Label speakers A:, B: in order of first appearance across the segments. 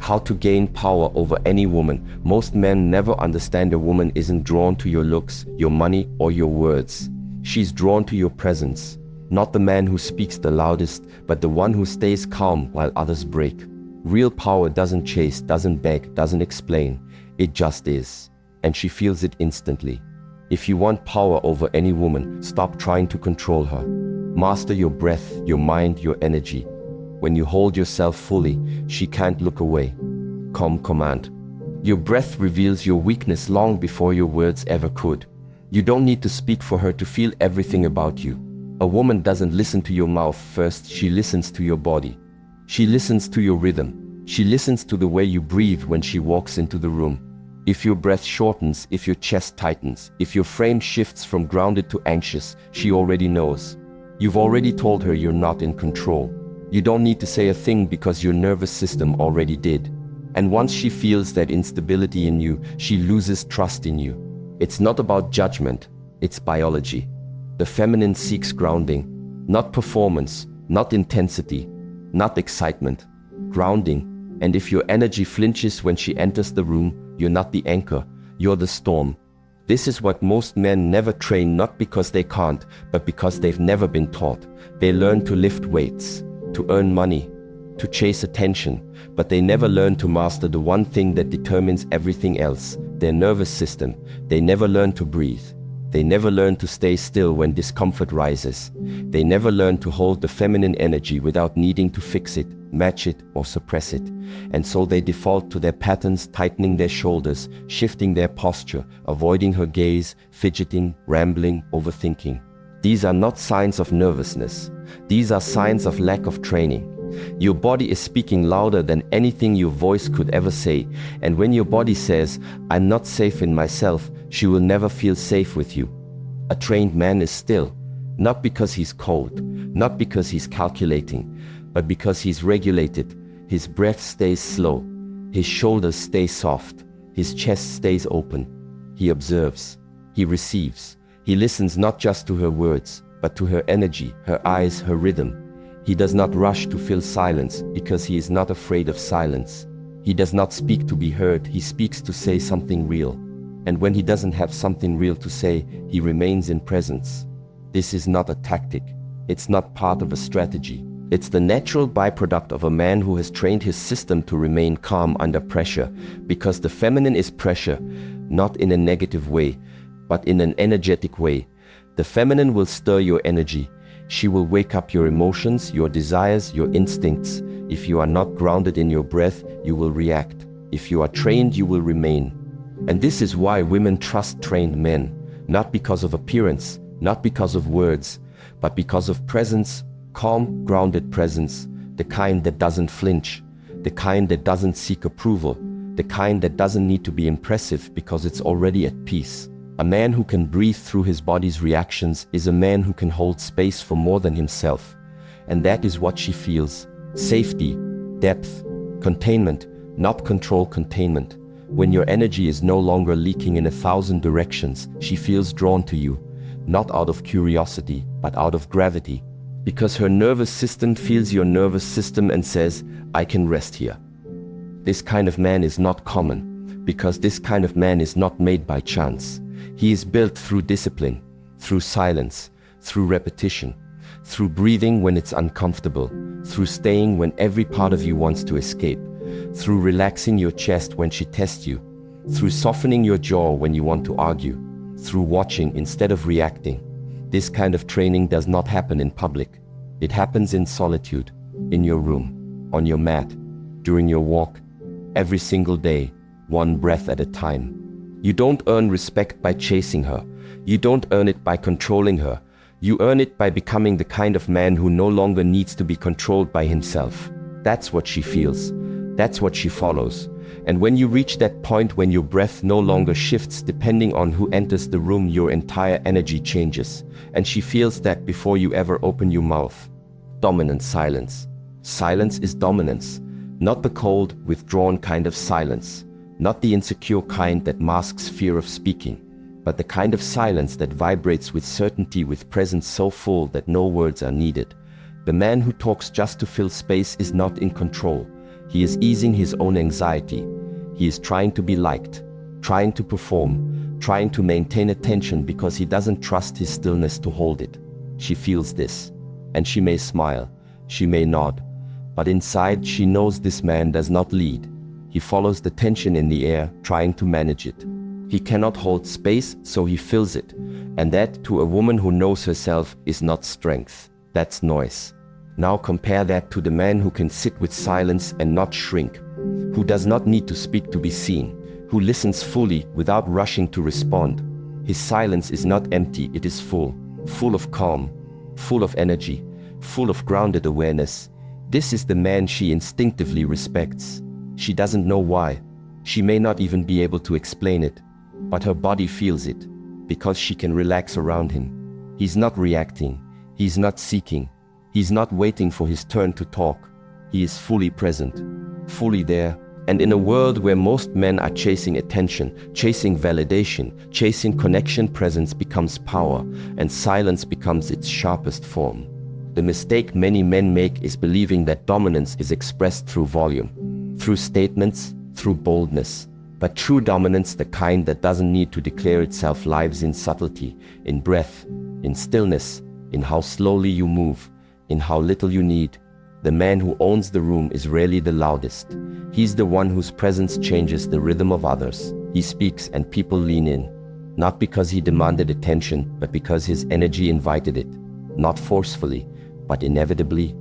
A: How to gain power over any woman. Most men never understand a woman isn't drawn to your looks, your money, or your words. She's drawn to your presence. Not the man who speaks the loudest, but the one who stays calm while others break. Real power doesn't chase, doesn't beg, doesn't explain. It just is. And she feels it instantly. If you want power over any woman, stop trying to control her. Master your breath, your mind, your energy. When you hold yourself fully, she can't look away. Calm command. Your breath reveals your weakness long before your words ever could. You don't need to speak for her to feel everything about you. A woman doesn't listen to your mouth first, she listens to your body. She listens to your rhythm. She listens to the way you breathe when she walks into the room. If your breath shortens, if your chest tightens, if your frame shifts from grounded to anxious, she already knows. You've already told her you're not in control. You don't need to say a thing because your nervous system already did. And once she feels that instability in you, she loses trust in you. It's not about judgment, it's biology. The feminine seeks grounding, not performance, not intensity, not excitement. Grounding. And if your energy flinches when she enters the room, you're not the anchor, you're the storm. This is what most men never train, not because they can't, but because they've never been taught. They learn to lift weights, to earn money, to chase attention, but they never learn to master the one thing that determines everything else, their nervous system. They never learn to breathe. They never learn to stay still when discomfort rises. They never learn to hold the feminine energy without needing to fix it, match it, or suppress it. And so they default to their patterns, tightening their shoulders, shifting their posture, avoiding her gaze, fidgeting, rambling, overthinking. These are not signs of nervousness. These are signs of lack of training. Your body is speaking louder than anything your voice could ever say. And when your body says, "I'm not safe in myself," she will never feel safe with you. A trained man is still, not because he's cold, not because he's calculating, but because he's regulated. His breath stays slow, his shoulders stay soft, his chest stays open. He observes, he receives. He listens not just to her words, but to her energy, her eyes, her rhythm. He does not rush to fill silence because he is not afraid of silence. He does not speak to be heard, he speaks to say something real. And when he doesn't have something real to say, he remains in presence. This is not a tactic. It's not part of a strategy. It's the natural byproduct of a man who has trained his system to remain calm under pressure, because the feminine is pressure, not in a negative way, but in an energetic way. The feminine will stir your energy. She will wake up your emotions, your desires, your instincts. If you are not grounded in your breath, you will react. If you are trained, you will remain. And this is why women trust trained men, not because of appearance, not because of words, but because of presence, calm, grounded presence, the kind that doesn't flinch, the kind that doesn't seek approval, the kind that doesn't need to be impressive because it's already at peace. A man who can breathe through his body's reactions is a man who can hold space for more than himself. And that is what she feels. Safety, depth, containment, not control, containment. When your energy is no longer leaking in 1,000 directions, she feels drawn to you, not out of curiosity, but out of gravity. Because her nervous system feels your nervous system and says, "I can rest here." This kind of man is not common, because this kind of man is not made by chance. He is built through discipline, through silence, through repetition, through breathing when it's uncomfortable, through staying when every part of you wants to escape, through relaxing your chest when she tests you, through softening your jaw when you want to argue, through watching instead of reacting. This kind of training does not happen in public. It happens in solitude, in your room, on your mat, during your walk, every single day, one breath at a time. You don't earn respect by chasing her. You don't earn it by controlling her. You earn it by becoming the kind of man who no longer needs to be controlled by himself. That's what she feels. That's what she follows. And when you reach that point when your breath no longer shifts depending on who enters the room, your entire energy changes. And she feels that before you ever open your mouth. Dominant silence. Silence is dominance. Not the cold, withdrawn kind of silence. Not the insecure kind that masks fear of speaking, but the kind of silence that vibrates with certainty, with presence so full that no words are needed. The man who talks just to fill space is not in control. He is easing his own anxiety. He is trying to be liked, trying to perform, trying to maintain attention because he doesn't trust his stillness to hold it. She feels this, and she may smile, she may nod, but inside she knows this man does not lead. He follows the tension in the air, trying to manage it. He cannot hold space, so he fills it, and that, to a woman who knows herself, is not strength. That's noise. Now compare that to the man who can sit with silence and not shrink, who does not need to speak to be seen, who listens fully without rushing to respond. His silence is not empty, it is full of calm, full of energy, full of grounded awareness. This is the man she instinctively respects. She doesn't know why. She may not even be able to explain it, but her body feels it, because she can relax around him. He's not reacting, he's not seeking, he's not waiting for his turn to talk. He is fully present, fully there. And in a world where most men are chasing attention, chasing validation, chasing connection, presence becomes power, and silence becomes its sharpest form. The mistake many men make is believing that dominance is expressed through volume, through statements, through boldness. But true dominance, the kind that doesn't need to declare itself, lives in subtlety, in breath, in stillness, in how slowly you move, in how little you need. The man who owns the room is rarely the loudest. He's the one whose presence changes the rhythm of others. He speaks and people lean in, not because he demanded attention, but because his energy invited it, not forcefully, but inevitably.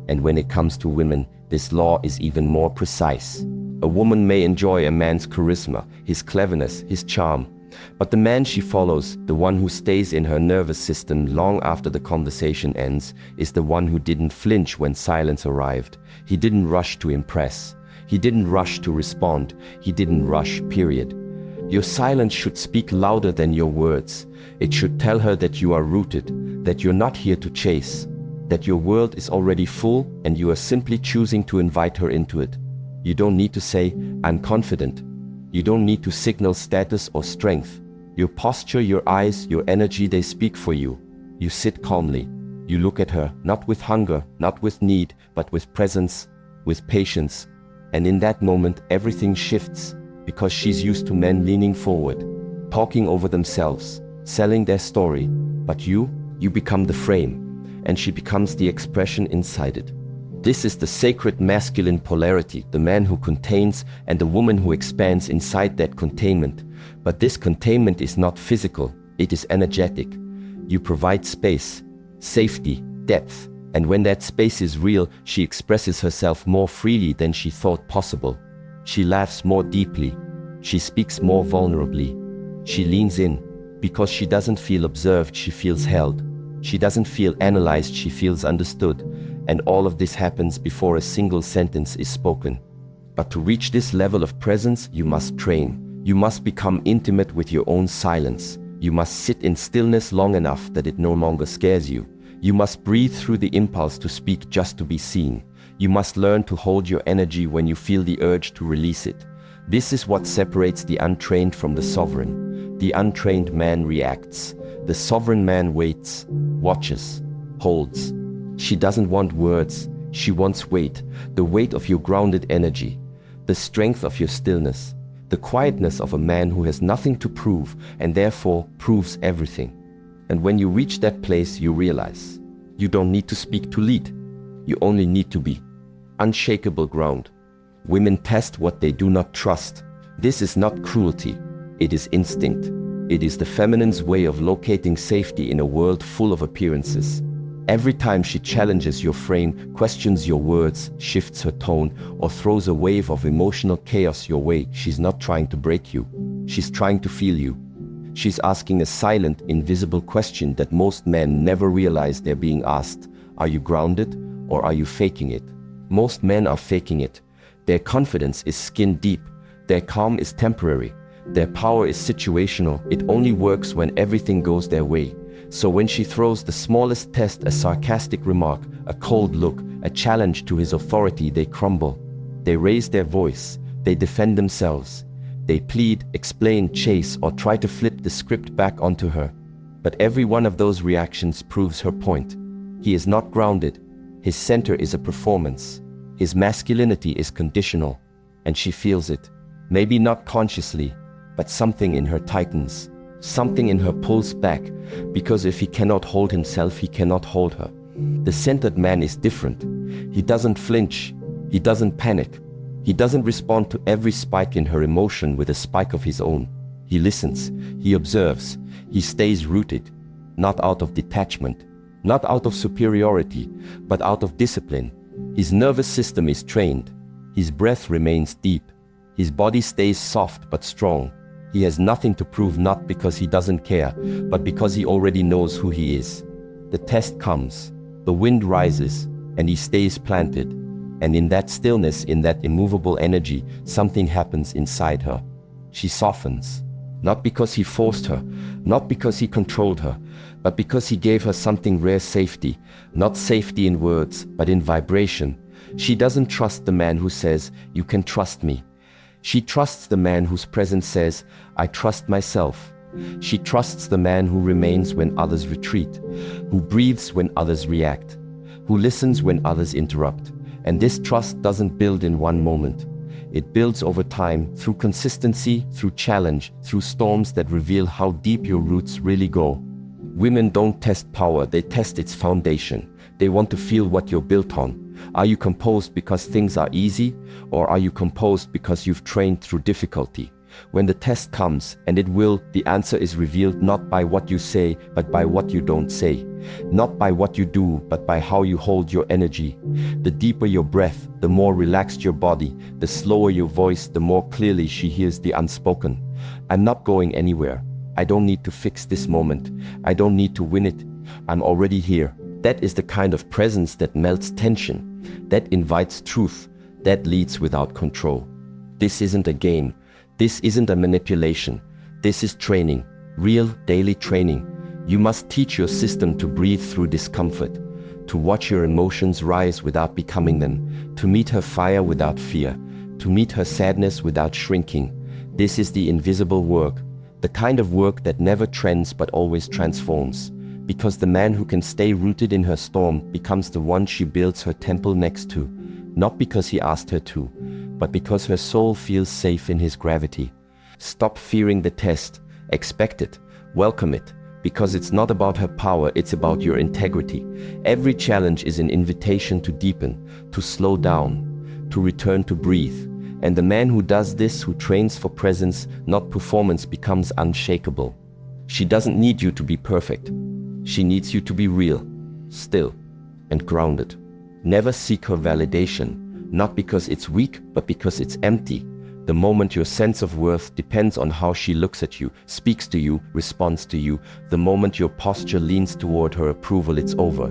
A: And when it comes to women, this law is even more precise. A woman may enjoy a man's charisma, his cleverness, his charm, but the man she follows, the one who stays in her nervous system long after the conversation ends, is the one who didn't flinch when silence arrived. He didn't rush to impress. He didn't rush to respond. He didn't rush, period. Your silence should speak louder than your words. It should tell her that you are rooted, that you're not here to chase, that your world is already full and you are simply choosing to invite her into it. You don't need to say, "I'm confident." You don't need to signal status or strength. Your posture, your eyes, your energy, they speak for you. You sit calmly. You look at her, not with hunger, not with need, but with presence, with patience. And in that moment, everything shifts, because she's used to men leaning forward, talking over themselves, selling their story. But you become the frame, and she becomes the expression inside it. This is the sacred masculine polarity, the man who contains and the woman who expands inside that containment. But this containment is not physical, it is energetic. You provide space, safety, depth, and when that space is real, she expresses herself more freely than she thought possible. She laughs more deeply, she speaks more vulnerably. She leans in, because she doesn't feel observed, she feels held. She doesn't feel analyzed, she feels understood. And all of this happens before a single sentence is spoken. But to reach this level of presence, you must train. You must become intimate with your own silence. You must sit in stillness long enough that it no longer scares you. You must breathe through the impulse to speak just to be seen. You must learn to hold your energy when you feel the urge to release it. This is what separates the untrained from the sovereign. The untrained man reacts. The sovereign man waits, watches, holds. She doesn't want words, she wants weight, the weight of your grounded energy, the strength of your stillness, the quietness of a man who has nothing to prove and therefore proves everything. And when you reach that place, you realize you don't need to speak to lead, you only need to be. Unshakable ground. Women test what they do not trust. This is not cruelty, it is instinct. It is the feminine's way of locating safety in a world full of appearances. Every time she challenges your frame, questions your words, shifts her tone, or throws a wave of emotional chaos your way, she's not trying to break you. She's trying to feel you. She's asking a silent, invisible question that most men never realize they're being asked. Are you grounded, or are you faking it? Most men are faking it. Their confidence is skin deep. Their calm is temporary. Their power is situational. It only works when everything goes their way. So when she throws the smallest test, a sarcastic remark, a cold look, a challenge to his authority, they crumble. They raise their voice. They defend themselves. They plead, explain, chase, or try to flip the script back onto her. But every one of those reactions proves her point. He is not grounded. His center is a performance. His masculinity is conditional, and she feels it. Maybe not consciously, but something in her tightens. Something in her pulls back, because if he cannot hold himself, he cannot hold her. The centered man is different. He doesn't flinch. He doesn't panic. He doesn't respond to every spike in her emotion with a spike of his own. He listens. He observes. He stays rooted, not out of detachment, not out of superiority, but out of discipline. His nervous system is trained. His breath remains deep. His body stays soft but strong. He has nothing to prove, not because he doesn't care, but because he already knows who he is. The test comes. The wind rises, and he stays planted. And in that stillness, in that immovable energy, something happens inside her. She softens. Not because he forced her, not because he controlled her, but because he gave her something rare: safety. Not safety in words, but in vibration. She doesn't trust the man who says, "You can trust me." She trusts the man whose presence says, "I trust myself." She trusts the man who remains when others retreat, who breathes when others react, who listens when others interrupt. And this trust doesn't build in one moment. It builds over time, through consistency, through challenge, through storms that reveal how deep your roots really go. Women don't test power, they test its foundation. They want to feel what you're built on. Are you composed because things are easy, or are you composed because you've trained through difficulty? When the test comes, and it will, the answer is revealed not by what you say, but by what you don't say. Not by what you do, but by how you hold your energy. The deeper your breath, the more relaxed your body. The slower your voice, the more clearly she hears the unspoken. I'm not going anywhere. I don't need to fix this moment. I don't need to win it. I'm already here. That is the kind of presence that melts tension, that invites truth, that leads without control. This isn't a game. This isn't a manipulation. This is training, real daily training. You must teach your system to breathe through discomfort, to watch your emotions rise without becoming them, to meet her fire without fear, to meet her sadness without shrinking. This is the invisible work, the kind of work that never trends but always transforms. Because the man who can stay rooted in her storm becomes the one she builds her temple next to, not because he asked her to, but because her soul feels safe in his gravity. Stop fearing the test. Expect it. Welcome it. Because it's not about her power, it's about your integrity. Every challenge is an invitation to deepen, to slow down, to return to breathe. And the man who does this, who trains for presence, not performance, becomes unshakable. She doesn't need you to be perfect. She needs you to be real, still, and grounded. Never seek her validation, not because it's weak, but because it's empty. The moment your sense of worth depends on how she looks at you, speaks to you, responds to you, the moment your posture leans toward her approval, it's over.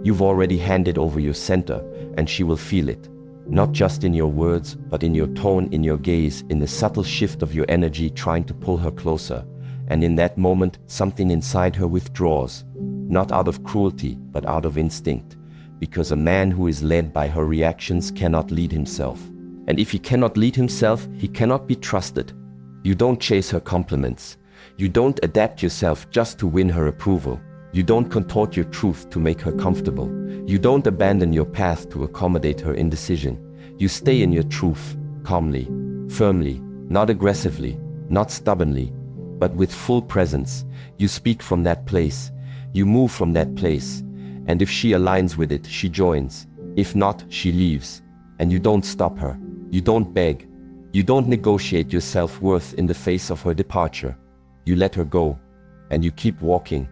A: You've already handed over your center, and she will feel it. Not just in your words, but in your tone, in your gaze, in the subtle shift of your energy trying to pull her closer. And in that moment, something inside her withdraws, not out of cruelty, but out of instinct. Because a man who is led by her reactions cannot lead himself. And if he cannot lead himself, he cannot be trusted. You don't chase her compliments. You don't adapt yourself just to win her approval. You don't contort your truth to make her comfortable. You don't abandon your path to accommodate her indecision. You stay in your truth, calmly, firmly, not aggressively, not stubbornly, but with full presence. You speak from that place. You move from that place. And if she aligns with it, she joins. If not, she leaves. And you don't stop her. You don't beg. You don't negotiate your self-worth in the face of her departure. You let her go. And you keep walking.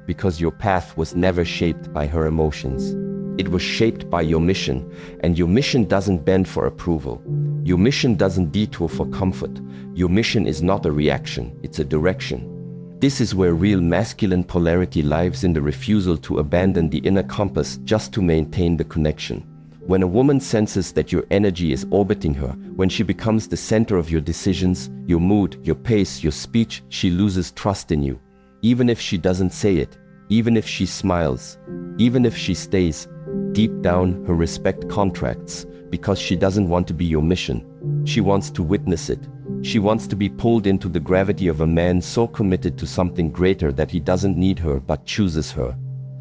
A: Because your path was never shaped by her emotions. It was shaped by your mission. And your mission doesn't bend for approval. Your mission doesn't detour for comfort. Your mission is not a reaction, it's a direction. This is where real masculine polarity lives, in the refusal to abandon the inner compass just to maintain the connection. When a woman senses that your energy is orbiting her, when she becomes the center of your decisions, your mood, your pace, your speech, she loses trust in you. Even if she doesn't say it, even if she smiles, even if she stays, deep down her respect contracts, because she doesn't want to be your mission. She wants to witness it. She wants to be pulled into the gravity of a man so committed to something greater that he doesn't need her but chooses her.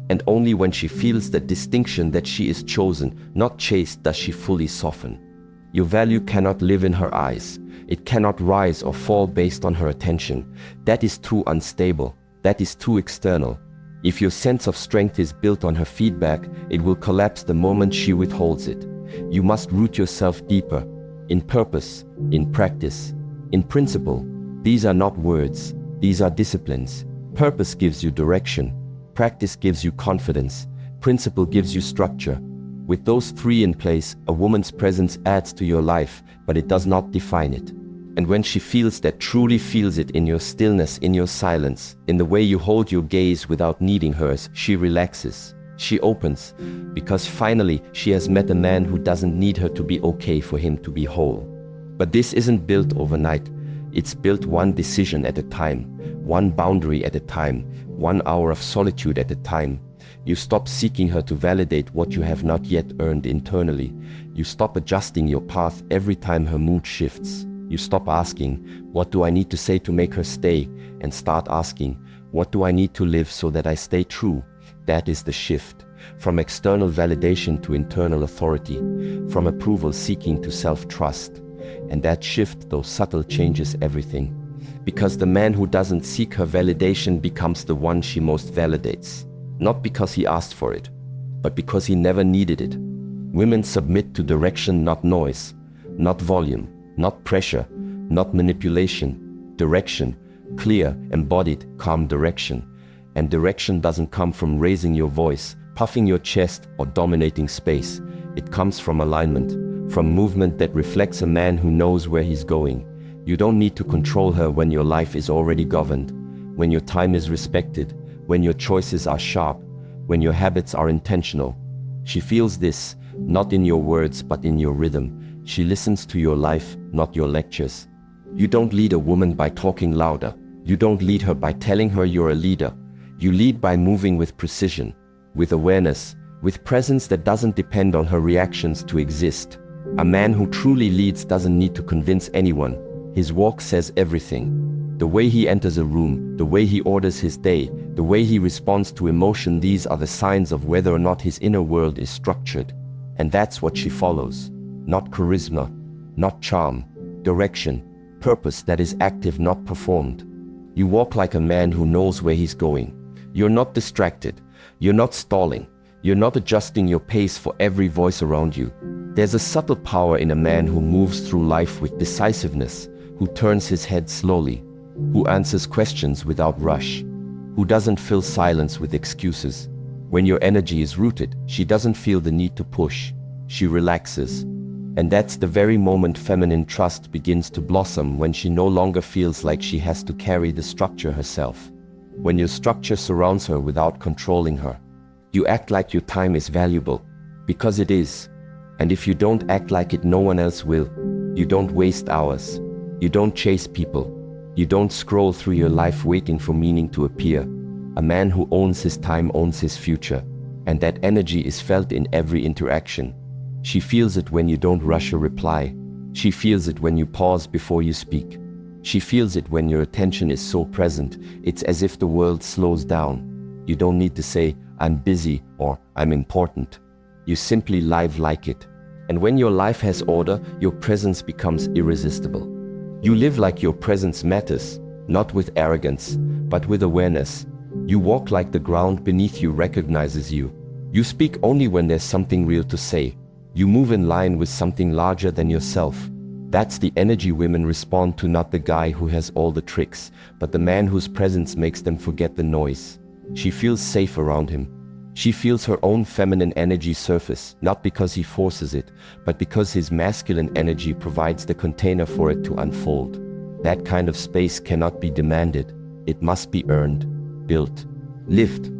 A: And only when she feels the distinction that she is chosen, not chased, does she fully soften. Your value cannot live in her eyes. It cannot rise or fall based on her attention. That is too unstable. That is too external. If your sense of strength is built on her feedback, it will collapse the moment she withholds it. You must root yourself deeper, in purpose, in practice, in principle. These are not words. These are disciplines. Purpose gives you direction. Practice gives you confidence. Principle gives you structure. With those three in place, a woman's presence adds to your life, but it does not define it. And when she feels that, truly feels it in your stillness, in your silence, in the way you hold your gaze without needing hers, she relaxes. She opens, because finally she has met a man who doesn't need her to be okay for him to be whole. But this isn't built overnight. It's built one decision at a time, one boundary at a time, 1 hour of solitude at a time. You stop seeking her to validate what you have not yet earned internally. You stop adjusting your path every time her mood shifts. You stop asking, what do I need to say to make her stay? And start asking, what do I need to live so that I stay true? That is the shift. From external validation to internal authority. From approval seeking to self-trust. And that shift, though subtle, changes everything. Because the man who doesn't seek her validation becomes the one she most validates. Not because he asked for it, but because he never needed it. Women submit to direction, not noise, not volume, not pressure, not manipulation. Direction, clear, embodied, calm direction. And direction doesn't come from raising your voice, puffing your chest, or dominating space. It comes from alignment, from movement that reflects a man who knows where he's going. You don't need to control her when your life is already governed, when your time is respected, when your choices are sharp, when your habits are intentional. She feels this, not in your words but in your rhythm. She listens to your life, not your lectures. You don't lead a woman by talking louder. You don't lead her by telling her you're a leader. You lead by moving with precision, with awareness, with presence that doesn't depend on her reactions to exist. A man who truly leads doesn't need to convince anyone. His walk says everything. The way he enters a room, the way he orders his day, the way he responds to emotion, these are the signs of whether or not his inner world is structured. And that's what she follows. Not charisma, not charm, direction, purpose that is active, not performed. You walk like a man who knows where he's going. You're not distracted. You're not stalling. You're not adjusting your pace for every voice around you. There's a subtle power in a man who moves through life with decisiveness, who turns his head slowly, who answers questions without rush, who doesn't fill silence with excuses. When your energy is rooted, she doesn't feel the need to push. She relaxes. And that's the very moment feminine trust begins to blossom, when she no longer feels like she has to carry the structure herself. When your structure surrounds her without controlling her. You act like your time is valuable, because it is. And if you don't act like it, no one else will. You don't waste hours. You don't chase people. You don't scroll through your life waiting for meaning to appear. A man who owns his time owns his future. And that energy is felt in every interaction. She feels it when you don't rush a reply. She feels it when you pause before you speak. She feels it when your attention is so present, it's as if the world slows down. You don't need to say, I'm busy or I'm important. You simply live like it. And when your life has order, your presence becomes irresistible. You live like your presence matters, not with arrogance, but with awareness. You walk like the ground beneath you recognizes you. You speak only when there's something real to say. You move in line with something larger than yourself. That's the energy women respond to, not the guy who has all the tricks, but the man whose presence makes them forget the noise. She feels safe around him. She feels her own feminine energy surface, not because he forces it, but because his masculine energy provides the container for it to unfold. That kind of space cannot be demanded. It must be earned, built, lived.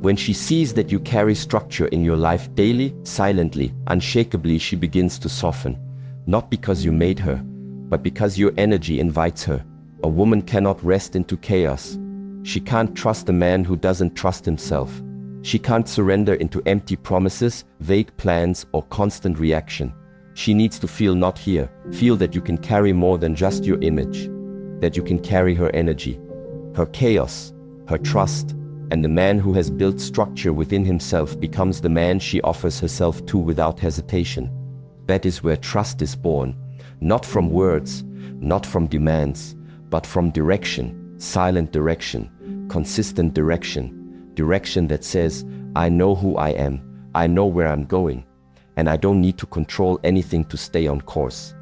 A: When she sees that you carry structure in your life daily, silently, unshakably, she begins to soften. Not because you made her, but because your energy invites her. A woman cannot rest into chaos. She can't trust a man who doesn't trust himself. She can't surrender into empty promises, vague plans, or constant reaction. She needs to feel not here, feel that you can carry more than just your image, that you can carry her energy, her chaos, her trust, And the man who has built structure within himself becomes the man she offers herself to without hesitation. That is where trust is born, not from words, not from demands, but from direction, silent direction, consistent direction, direction that says, I know who I am, I know where I'm going, and I don't need to control anything to stay on course.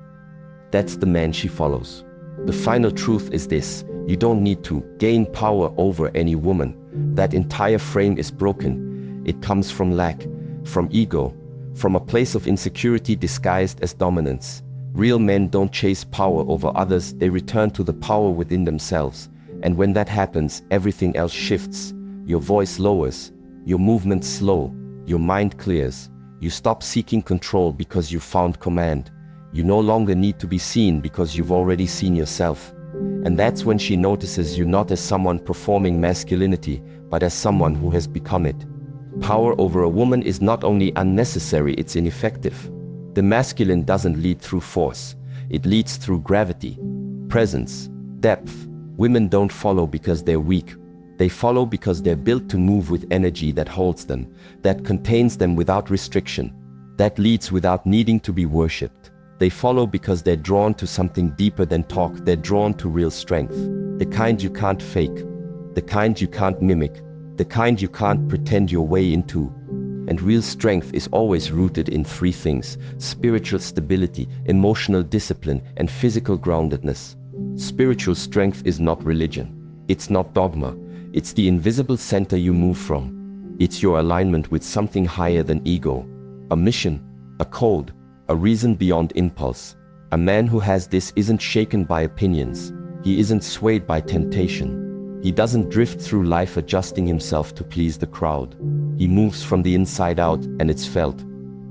A: That's the man she follows. The final truth is this: you don't need to gain power over any woman. That entire frame is broken. It comes from lack, from ego, from a place of insecurity disguised as dominance. Real men don't chase power over others, they return to the power within themselves. And when that happens, everything else shifts. Your voice lowers, your movements slow, your mind clears. You stop seeking control because you found command. You no longer need to be seen because you've already seen yourself. And that's when she notices you not as someone performing masculinity, but as someone who has become it. Power over a woman is not only unnecessary, it's ineffective. The masculine doesn't lead through force. It leads through gravity, presence, depth. Women don't follow because they're weak. They follow because they're built to move with energy that holds them, that contains them without restriction, that leads without needing to be worshipped. They follow because they're drawn to something deeper than talk. They're drawn to real strength, the kind you can't fake, the kind you can't mimic, the kind you can't pretend your way into. And real strength is always rooted in three things: spiritual stability, emotional discipline, and physical groundedness. Spiritual strength is not religion. It's not dogma. It's the invisible center you move from. It's your alignment with something higher than ego, a mission, a code, a reason beyond impulse. A man who has this isn't shaken by opinions. He isn't swayed by temptation. He doesn't drift through life adjusting himself to please the crowd. He moves from the inside out, and it's felt.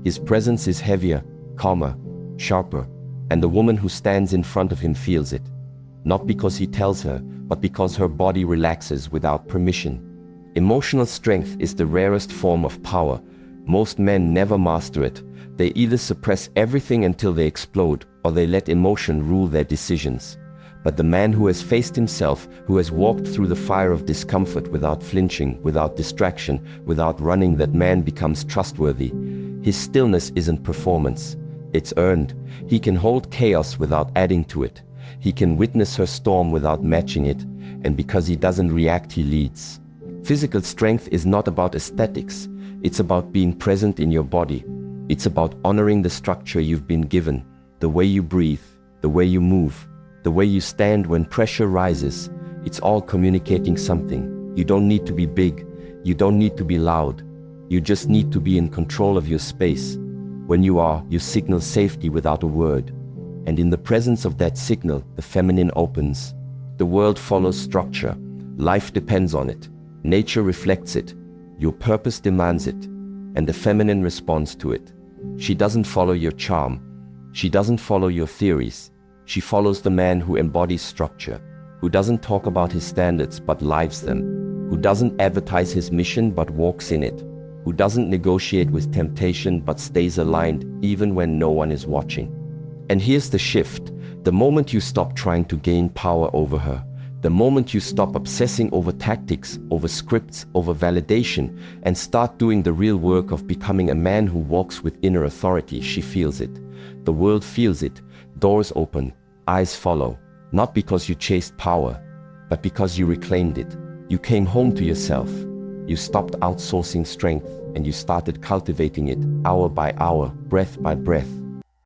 A: His presence is heavier, calmer, sharper, and the woman who stands in front of him feels it. Not because he tells her, but because her body relaxes without permission. Emotional strength is the rarest form of power. Most men never master it. They either suppress everything until they explode, or they let emotion rule their decisions. But the man who has faced himself, who has walked through the fire of discomfort without flinching, without distraction, without running, that man becomes trustworthy. His stillness isn't performance. It's earned. He can hold chaos without adding to it. He can witness her storm without matching it. And because he doesn't react, he leads. Physical strength is not about aesthetics. It's about being present in your body. It's about honoring the structure you've been given, the way you breathe, the way you move, the way you stand when pressure rises. It's all communicating something. You don't need to be big. You don't need to be loud. You just need to be in control of your space. When you are, you signal safety without a word. And in the presence of that signal, the feminine opens. The world follows structure. Life depends on it. Nature reflects it. Your purpose demands it. And the feminine responds to it. She doesn't follow your charm. She doesn't follow your theories. She follows the man who embodies structure, who doesn't talk about his standards but lives them, who doesn't advertise his mission but walks in it, who doesn't negotiate with temptation but stays aligned even when no one is watching. And here's the shift. The moment you stop trying to gain power over her, the moment you stop obsessing over tactics, over scripts, over validation, and start doing the real work of becoming a man who walks with inner authority, she feels it. The world feels it. Doors open, eyes follow, not because you chased power, but because you reclaimed it. You came home to yourself. You stopped outsourcing strength, and you started cultivating it hour by hour, breath by breath.